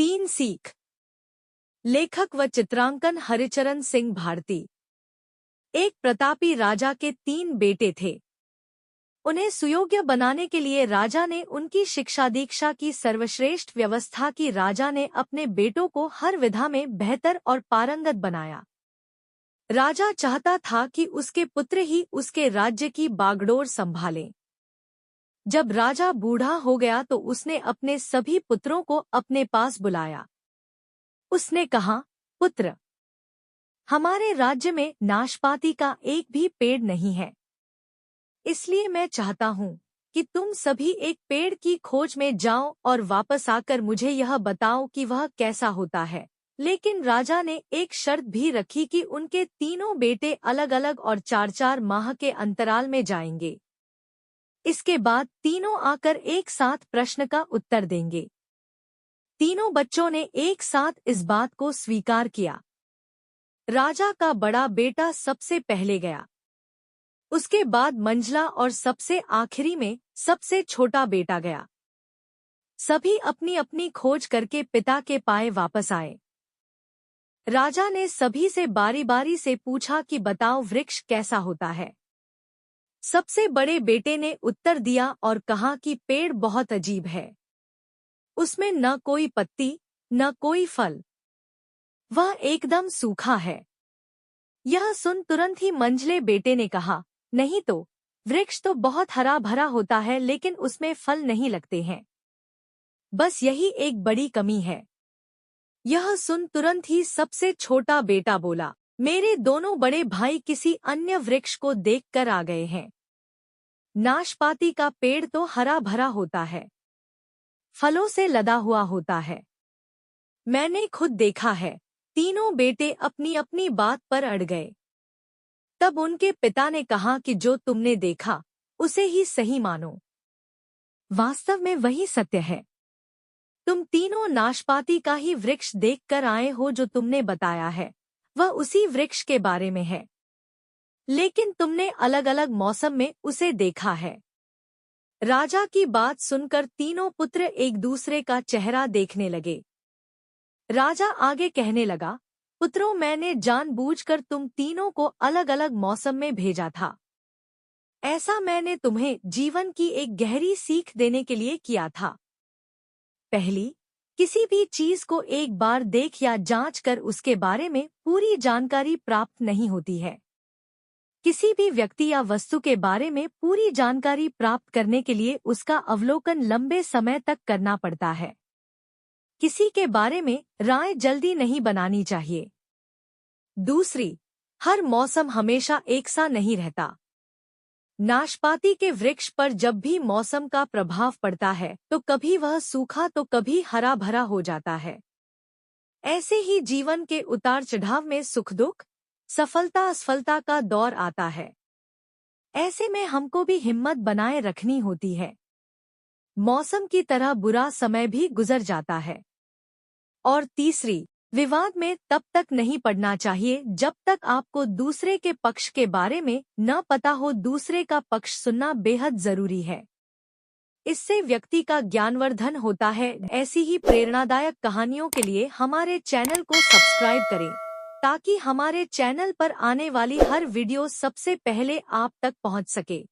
तीन सीख। लेखक व चित्रांकन हरिचरण सिंह भारती। एक प्रतापी राजा के तीन बेटे थे। उन्हें सुयोग्य बनाने के लिए राजा ने उनकी शिक्षा दीक्षा की सर्वश्रेष्ठ व्यवस्था की। राजा ने अपने बेटों को हर विधा में बेहतर और पारंगत बनाया। राजा चाहता था कि उसके पुत्र ही उसके राज्य की बागडोर संभालें। जब राजा बूढ़ा हो गया तो उसने अपने सभी पुत्रों को अपने पास बुलाया। उसने कहा, पुत्र, हमारे राज्य में नाशपाती का एक भी पेड़ नहीं है, इसलिए मैं चाहता हूँ कि तुम सभी एक पेड़ की खोज में जाओ और वापस आकर मुझे यह बताओ कि वह कैसा होता है। लेकिन राजा ने एक शर्त भी रखी कि उनके तीनों बेटे अलग अलग और 4-4 माह के अंतराल में जाएंगे। इसके बाद तीनों आकर एक साथ प्रश्न का उत्तर देंगे। तीनों बच्चों ने एक साथ इस बात को स्वीकार किया। राजा का बड़ा बेटा सबसे पहले गया, उसके बाद मंझला और सबसे आखिरी में सबसे छोटा बेटा गया। सभी अपनी अपनी खोज करके पिता के पाए वापस आए। राजा ने सभी से बारी बारी से पूछा कि बताओ वृक्ष कैसा होता है। सबसे बड़े बेटे ने उत्तर दिया और कहा कि पेड़ बहुत अजीब है, उसमें न कोई पत्ती न कोई फल, वह एकदम सूखा है। यह सुन तुरंत ही मंझले बेटे ने कहा, नहीं तो वृक्ष तो बहुत हरा भरा होता है, लेकिन उसमें फल नहीं लगते हैं, बस यही एक बड़ी कमी है। यह सुन तुरंत ही सबसे छोटा बेटा बोला, मेरे दोनों बड़े भाई किसी अन्य वृक्ष को देखकर आ गए हैं। नाशपाती का पेड़ तो हरा भरा होता है, फलों से लदा हुआ होता है, मैंने खुद देखा है। तीनों बेटे अपनी अपनी बात पर अड़ गए। तब उनके पिता ने कहा कि जो तुमने देखा उसे ही सही मानो, वास्तव में वही सत्य है। तुम तीनों नाशपाती का ही वृक्ष देखकर आए हो, जो तुमने बताया है वह उसी वृक्ष के बारे में है, लेकिन तुमने अलग अलग मौसम में उसे देखा है। राजा की बात सुनकर तीनों पुत्र एक दूसरे का चेहरा देखने लगे। राजा आगे कहने लगा, पुत्रों, मैंने जानबूझकर तुम तीनों को अलग अलग मौसम में भेजा था। ऐसा मैंने तुम्हें जीवन की एक गहरी सीख देने के लिए किया था। पहली, किसी भी चीज को एक बार देख या जांच कर उसके बारे में पूरी जानकारी प्राप्त नहीं होती है। किसी भी व्यक्ति या वस्तु के बारे में पूरी जानकारी प्राप्त करने के लिए उसका अवलोकन लंबे समय तक करना पड़ता है। किसी के बारे में राय जल्दी नहीं बनानी चाहिए। दूसरी, हर मौसम हमेशा एक सा नहीं रहता। नाशपाती के वृक्ष पर जब भी मौसम का प्रभाव पड़ता है तो कभी वह सूखा तो कभी हरा भरा हो जाता है। ऐसे ही जीवन के उतार चढ़ाव में सुख दुख, सफलता असफलता का दौर आता है। ऐसे में हमको भी हिम्मत बनाए रखनी होती है। मौसम की तरह बुरा समय भी गुजर जाता है। और तीसरी, विवाद में तब तक नहीं पड़ना चाहिए जब तक आपको दूसरे के पक्ष के बारे में न पता हो। दूसरे का पक्ष सुनना बेहद जरूरी है, इससे व्यक्ति का ज्ञानवर्धन होता है। ऐसी ही प्रेरणादायक कहानियों के लिए हमारे चैनल को सब्सक्राइब करें, ताकि हमारे चैनल पर आने वाली हर वीडियो सबसे पहले आप तक पहुंच सके।